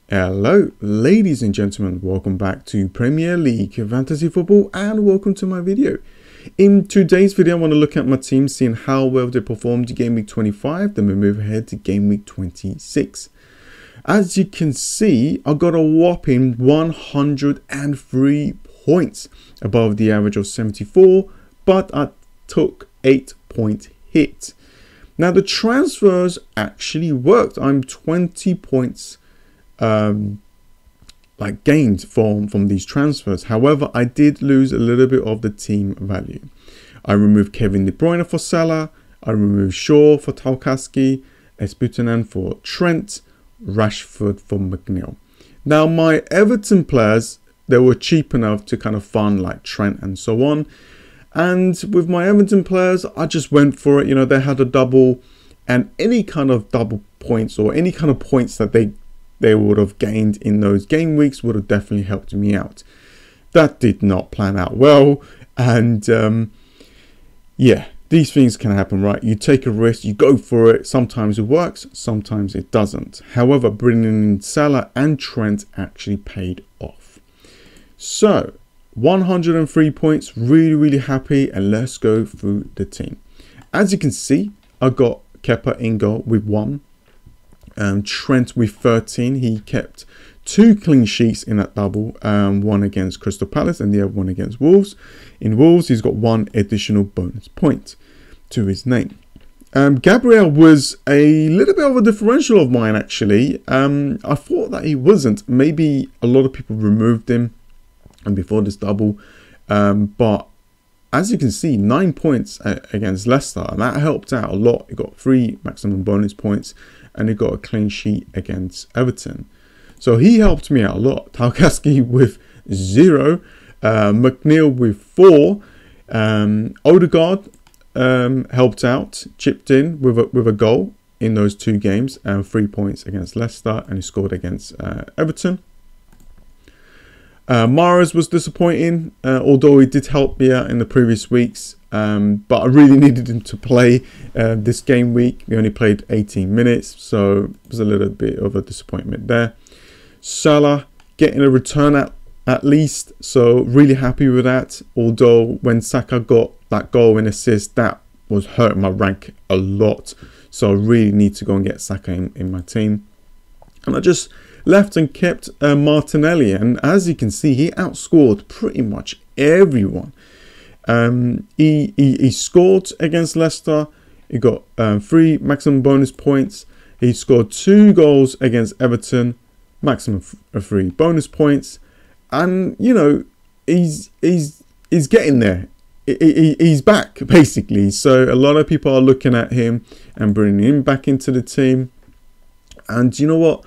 Hello, ladies and gentlemen, welcome back to Premier League Fantasy Football and welcome to my video. In today's video, I want to look at my team, seeing how well they performed in Game Week 25, then we move ahead to Game Week 26. As you can see, I got a whopping 103 points above the average of 74, but I took 8-point hit. Now the transfers actually worked. I'm 20 points gained from these transfers. However, I did lose a little bit of the team value. I removed Kevin De Bruyne for Salah, I removed Shaw for Tarkowski, Esputunen for Trent, Rashford for McNeil. Now my Everton players, they were cheap enough to kind of fund like Trent and so on. And with my Everton players, I just went for it. You know, they had a double, and any kind of double points or any kind of points that they would have gained in those game weeks would have definitely helped me out. That did not plan out well, and yeah, these things can happen, right? You take a risk, you go for it. Sometimes it works, sometimes it doesn't. However, bringing in Salah and Trent actually paid off. So 103 points, really happy, and let's go through the team. As you can see, I got Kepa in goal with 1. Trent with 13. He kept 2 clean sheets in that double, one against Crystal Palace and the other one against Wolves. In Wolves, he's got 1 additional bonus point to his name. Gabriel was a little bit of a differential of mine, actually. I thought that he wasn't. Maybe a lot of people removed him and before this double, but as you can see, 9 points against Leicester, and that helped out a lot. He got 3 maximum bonus points, and he got a clean sheet against Everton. So he helped me out a lot. Tarkowski with 0, McNeil with 4, Odegaard helped out, chipped in with a goal in those 2 games, and 3 points against Leicester, and he scored against Everton. Mahrez was disappointing, although he did help me out in the previous weeks, but I really needed him to play this game week. We only played 18 minutes, so it was a little bit of a disappointment there. Salah getting a return at least, so really happy with that, although when Saka got that goal and assist, that was hurting my rank a lot, so I really need to go and get Saka in my team. And I just left and kept Martinelli, and as you can see, he outscored pretty much everyone. He scored against Leicester. He got 3 maximum bonus points. He scored 2 goals against Everton, maximum 3 bonus points, and you know, he's getting there. He's back basically. So a lot of people are looking at him and bringing him back into the team. And you know what?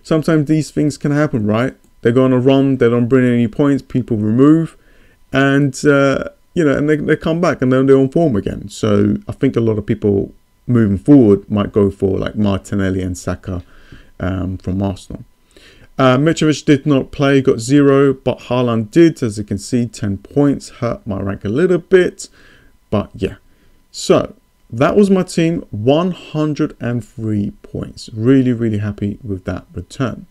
Sometimes these things can happen, right? They go on a run, they don't bring any points, people remove, and you know, and they come back and then they're on form again. So I think a lot of people moving forward might go for like Martinelli and Saka from Arsenal. Mitrovic did not play, got 0, but Haaland did. As you can see, 10 points, hurt my rank a little bit, but yeah. So that was my team, 103 points. Really happy with that return.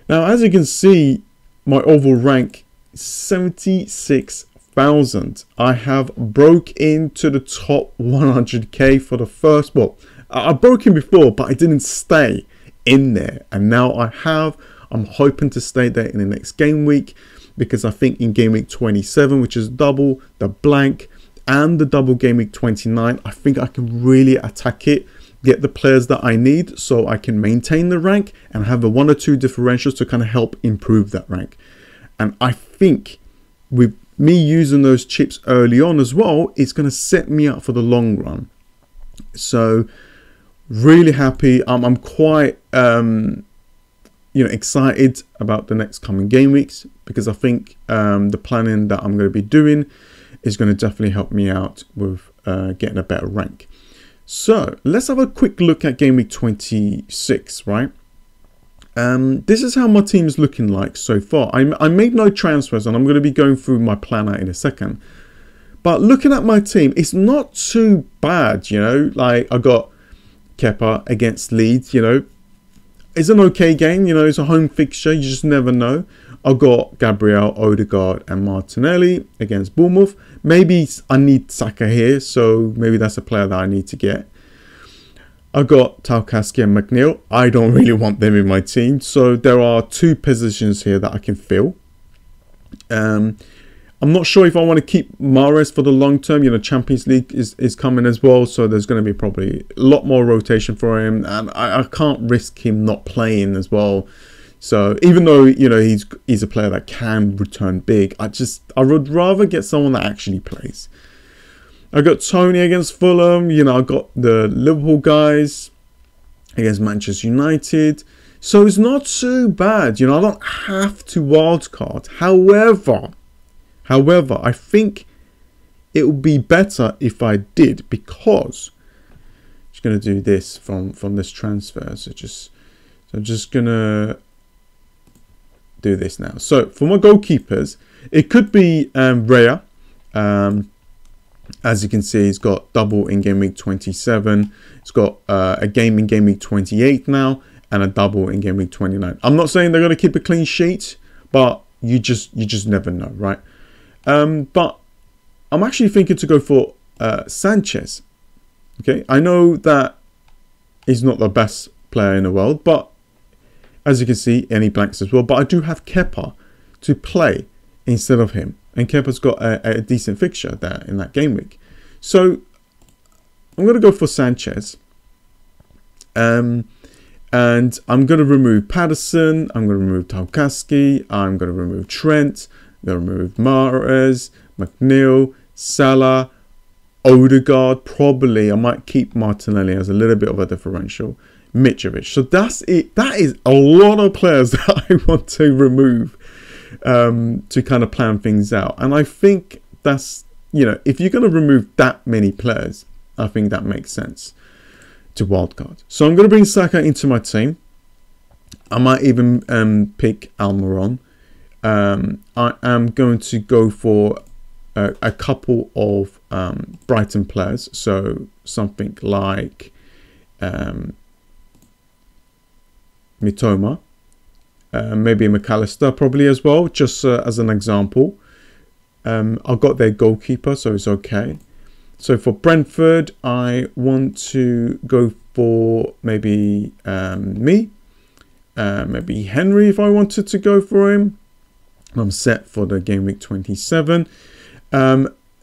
Now, as you can see, my overall rank, 76,000. I have broke into the top 100k for the first, well, I broke in before, but I didn't stay in there. And now I have. I'm hoping to stay there in the next game week, because I think in game week 27, which is double, the blank, and the double game week 29, I think I can really attack it, get the players that I need so I can maintain the rank and have a 1 or 2 differentials to kind of help improve that rank. And I think with me using those chips early on as well, it's going to set me up for the long run. So really happy. I'm quite excited about the next coming game weeks, because I think the planning that I'm going to be doing is going to definitely help me out with getting a better rank. So let's have a quick look at game week 26, right? This is how my team is looking like so far. I made no transfers, and I'm going to be going through my planner in a second. But looking at my team, it's not too bad, you know. Like, I got Kepa against Leeds, you know. it's an okay game. You know, it's a home fixture. You just never know. I've got Gabriel, Odegaard and Martinelli against Bournemouth. Maybe I need Saka here, so maybe that's a player that I need to get. I've got Tarkowski and McNeil. I don't really want them in my team, so there are 2 positions here that I can fill. I'm not sure if I want to keep Mahrez for the long term. You know, Champions League is coming as well, so there's going to be probably a lot more rotation for him, and I can't risk him not playing as well. So even though, you know, he's a player that can return big, I would rather get someone that actually plays. I got Tony against Fulham. You know, I got the Liverpool guys against Manchester United. So it's not too bad. You know, I don't have to wildcard. However, I think it would be better if I did, because I'm just going to do this from this transfer. So I'm just going to do this now. So for my goalkeepers, it could be Raya. As you can see, he's got double in game week 27. It's got a game in game week 28 now, and a double in game week 29. I'm not saying they're going to keep a clean sheet, but you just never know, right? But I'm actually thinking to go for Sanchez. Okay, I know that he's not the best player in the world, but as you can see, any blanks as well. But I do have Kepa to play instead of him. And Kepa's got a decent fixture there in that game week. So I'm going to go for Sanchez. And I'm going to remove Patterson. I'm going to remove Tarkowski. I'm going to remove Trent. I'm going to remove Mahrez, McNeil, Salah, Odegaard. Probably I might keep Martinelli as a little bit of a differential. Mitrovic. So that's it. That is a lot of players that I want to remove to kind of plan things out. And I think that's, you know, if you're going to remove that many players, I think that makes sense to wildcard. So I'm going to bring Saka into my team. I might even pick Almiron. I am going to go for a couple of Brighton players. So something like Mitoma, maybe McAllister probably as well, just as an example. I've got their goalkeeper, so it's okay. So for Brentford, I want to go for maybe maybe Henry if I wanted to go for him. I'm set for the game week 27.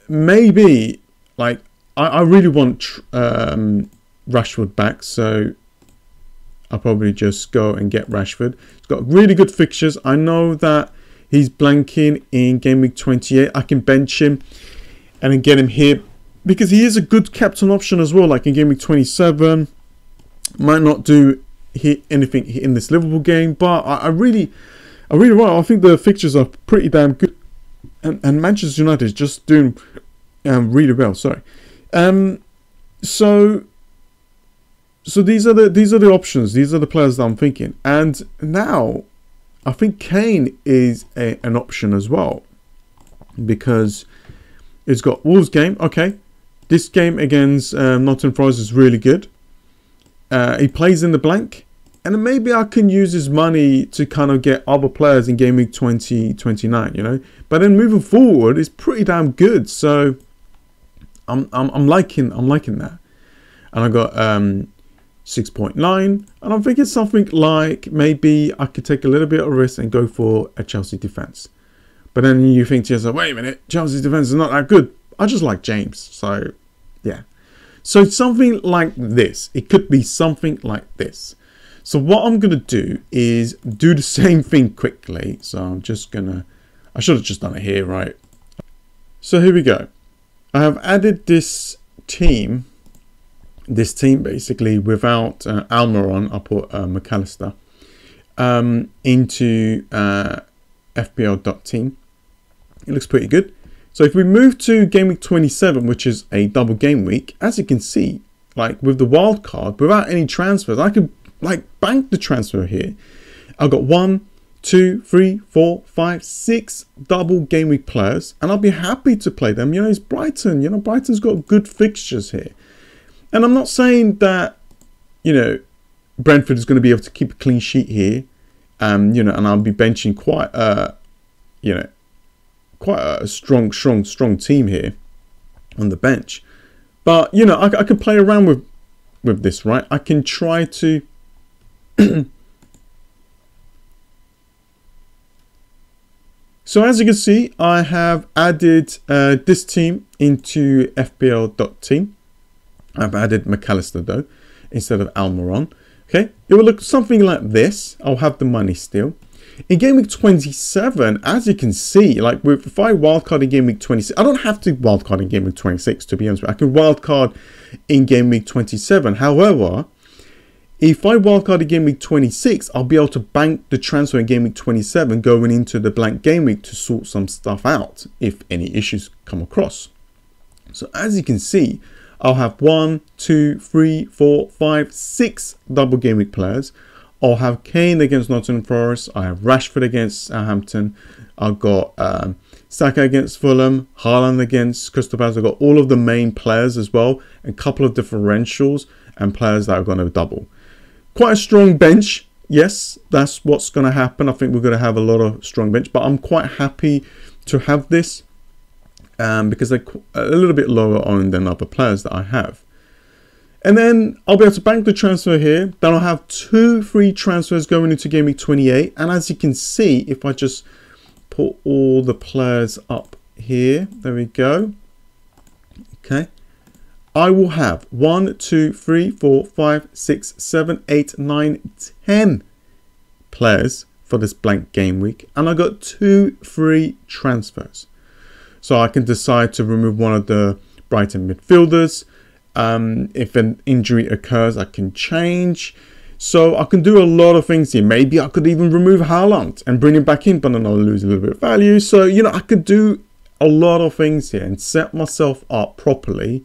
Maybe, like, I really want Rashford back, so I'll probably just go and get Rashford. He's got really good fixtures. I know that he's blanking in game week 28. I can bench him and then get him here because he is a good captain option as well. Like in game week 27, might not do anything in this Liverpool game, but I really want. I think the fixtures are pretty damn good, and Manchester United is just doing really well. Sorry. So these are the options. These are the players that I'm thinking. And now I think Kane is an option as well, because it's got Wolves game. Okay, this game against Nottingham Forest is really good. He plays in the blank, and then maybe I can use his money to kind of get other players in game week 29. You know, but then moving forward, it's pretty damn good. So I'm liking that, and I got 6.9, and I'm thinking something like maybe I could take a little bit of risk and go for a Chelsea defense. But then you think to yourself, wait a minute, Chelsea's defense is not that good. I just like James. So yeah, so something like this. It could be something like this. So what I'm gonna do is do the same thing quickly. So I'm just gonna, I should have just done it here, right? So here we go. I have added this team basically without Almiron. I put McAllister into FPL.team. It looks pretty good. So if we move to game week 27, which is a double game week, as you can see, like with the wild card, without any transfers, I could like bank the transfer here. I've got 1, 2, 3, 4, 5, 6 double game week players, and I'll be happy to play them. You know, it's Brighton. You know, Brighton's got good fixtures here. And I'm not saying that, you know, Brentford is going to be able to keep a clean sheet here. You know, and I'll be benching quite you know, quite a strong team here on the bench. But, you know, I can play around with this, right? I can try to So as you can see, I have added this team into FPL.team. I've added McAllister though, instead of Almiron. Okay, it will look something like this. I'll have the money still. In Game Week 27, as you can see, like if I wildcard in Game Week 26, I don't have to wildcard in Game Week 26, to be honest. I can wildcard in Game Week 27. However, if I wildcard in Game Week 26, I'll be able to bank the transfer in Game Week 27 going into the blank Game Week to sort some stuff out if any issues come across. So as you can see, I'll have 1, 2, 3, 4, 5, 6 double Game Week players. I'll have Kane against Nottingham Forest. I have Rashford against Southampton. I've got Saka against Fulham. Haaland against Crystal Palace. I've got all of the main players as well. A couple of differentials and players that are going to double. Quite a strong bench. Yes, that's what's going to happen. I think we're going to have a lot of strong bench. But I'm quite happy to have this because they're a little bit lower owned than other players that I have. And then I'll be able to bank the transfer here. Then I'll have 2 free transfers going into Game Week 28. And as you can see, if I just put all the players up here, there we go. Okay. I will have 1, 2, 3, 4, 5, 6, 7, 8, 9, 10 players for this blank game week. And I got 2 free transfers. So I can decide to remove one of the Brighton midfielders. If an injury occurs, I can change. So I can do a lot of things here. Maybe I could even remove Haaland and bring him back in, but then I'll lose a little bit of value. So, you know, I could do a lot of things here and set myself up properly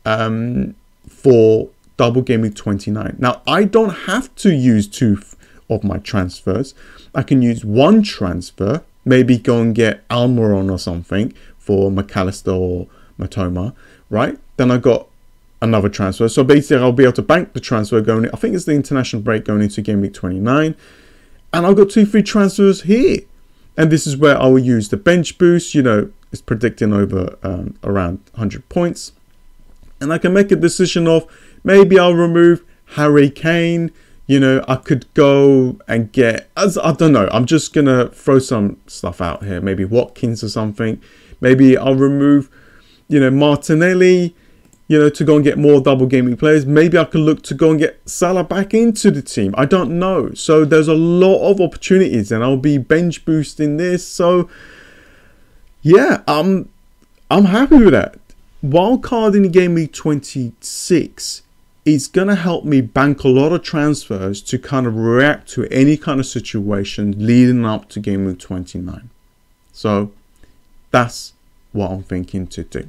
for double Game Week 29. Now, I don't have to use 2 of my transfers. I can use 1 transfer, maybe go and get Almiron or something for McAllister or Matoma, right? Then I got another transfer. So basically, I'll be able to bank the transfer going in. I think it's the international break going into Game Week 29. And I've got 2 free transfers here. And this is where I will use the bench boost. You know, it's predicting over around 100 points. And I can make a decision of maybe I'll remove Harry Kane. You know, I could go and get, I don't know. I'm just going to throw some stuff out here. Maybe Watkins or something. Maybe I'll remove, you know, Martinelli, you know, to go and get more double gaming players. Maybe I could look to go and get Salah back into the team. I don't know. So there's a lot of opportunities and I'll be bench boosting this. So yeah, I'm happy with that. Wildcard in Game Week 26 is going to help me bank a lot of transfers to kind of react to any kind of situation leading up to Game Week 29. So that's what I'm thinking to do.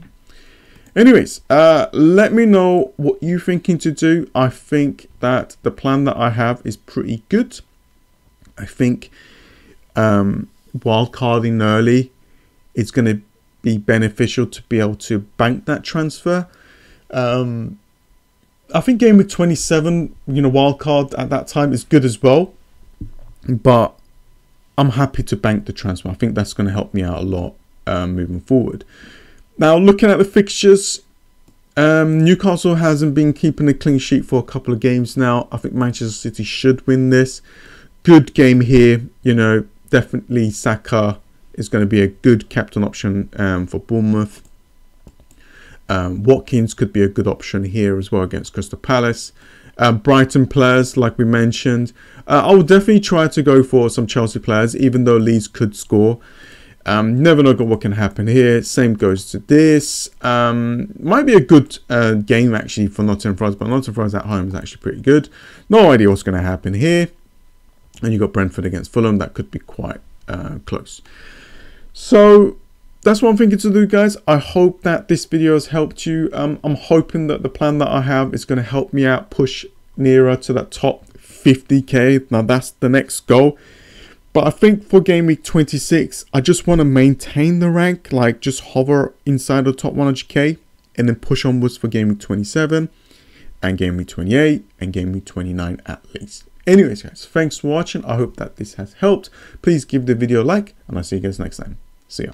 Anyways, let me know what you're thinking to do. I think that the plan that I have is pretty good. I think wildcarding early is going to be beneficial to be able to bank that transfer. I think Game Week 27, you know, wildcard at that time is good as well. But I'm happy to bank the transfer. I think that's going to help me out a lot moving forward. Now, looking at the fixtures, Newcastle hasn't been keeping a clean sheet for a couple of games now. I think Manchester City should win this. Good game here. You know, definitely Saka is going to be a good captain option for Bournemouth. Watkins could be a good option here as well against Crystal Palace. Brighton players, like we mentioned. I will definitely try to go for some Chelsea players, even though Leeds could score. Never know what can happen here. Same goes to this. Might be a good game actually for Nottingham Forest, but Nottingham Forest at home is actually pretty good. No idea what's going to happen here. And you got Brentford against Fulham. That could be quite close. So that's what I'm thinking to do, guys. I hope that this video has helped you. I'm hoping that the plan that I have is going to help me out, push nearer to that top 50k. Now that's the next goal. But I think for Game Week 26, I just want to maintain the rank, like just hover inside the top 100k and then push onwards for Game Week 27. and game week 28 and game week 29 at least. Anyways guys, thanks for watching. I hope that this has helped. Please give the video a like and I'll see you guys next time. See ya.